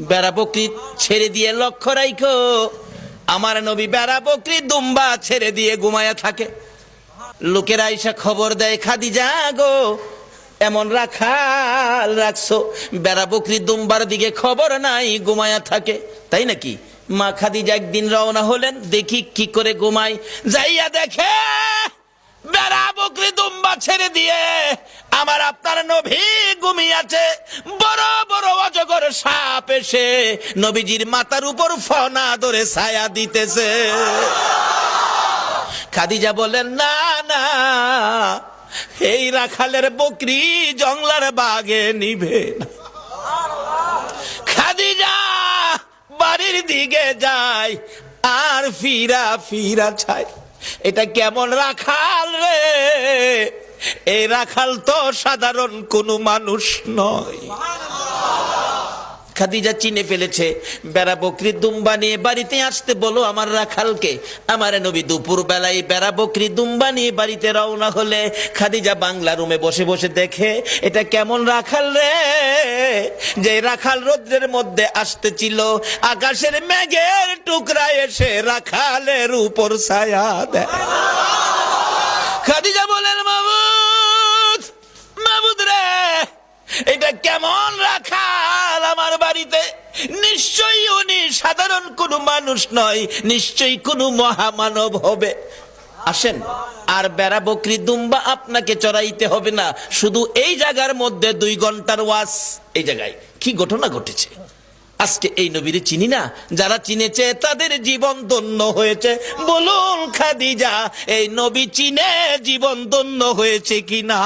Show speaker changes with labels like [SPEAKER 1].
[SPEAKER 1] বেড়া বকরি ছেড়ে দিয়ে লক্ষ্য রাখো, আমার নবী বেড়া বকরি দুম্বা ছেড়ে দিয়ে ঘুমায়া থাকে। লোকেরা আইসা খবর দেয়, খাদিজা গো, এমন রাখাল রাখছো, বেড়া বকরি দুম্বার দিকে খবর নাই, ঘুমায়া থাকে। তাই নাকি? মা খাদিজা একদিন রওনা হলেন, দেখি কি করে ঘুমাই। যাইয়া দেখে বেড়া বকরি দুম্বা ছেড়ে দিয়ে আমার আপনার নবী ঘুমিয়েছে। বড় বড় অজগর সাপ এসে নবীজির মাথার উপর ফনা ধরে ছায়া দিতেছে। খাদিজা বলেন, না না, এই রাখালের বকরি জংলার বাগে নিবে না। খাদিজা বাড়ির দিকে যায় আর ফিরা ফিরা চায়, এটা কেমন রাখাল রে? এই রাখাল তো সাধারণ কোনো মানুষ নয়। খাদিজা চিনে ফেলেছে। বেড়া বকরি দুম্বা নিয়ে বাড়িতে আসতে বলো আমার রাখালকে। আমার নবী দুপুর বেলায় বেড়া বকরি দুম্বা নিয়ে বাড়িতে রওনা হলে খাদিজা বাংলা রুমে বসে বসে দেখে, এটা কেমন রাখাল রে? যে রাখাল রৌদ্রের মধ্যে আসতেছিল, আকাশের মেঘের টুকরা এসে রাখালের উপর ছায়া দেয়। খাদিজা বলেন, মাবুদ, মাবুদ রে, এটা কেমন রাখাল আমার বাড়িতে? নিশ্চয়ই উনি সাধারণ কোনো মানুষ নয়, নিশ্চয়ই কোনো মহামানব হবে। আসেন, আর বেড়া বকরি দুম্বা আপনাকে চড়াইতে হবে না, শুধু এই জায়গার মধ্যে 2 ঘন্টার ওয়াজ। এই জায়গায় কি ঘটনা ঘটেছে আজকে এই নবীরে চিনি না, যারা চিনেছে তাদের জীবন ধন্য হয়েছে। বলুন খাদিজা, এই নবী চিনে জীবন ধন্য হয়েছে কিনা?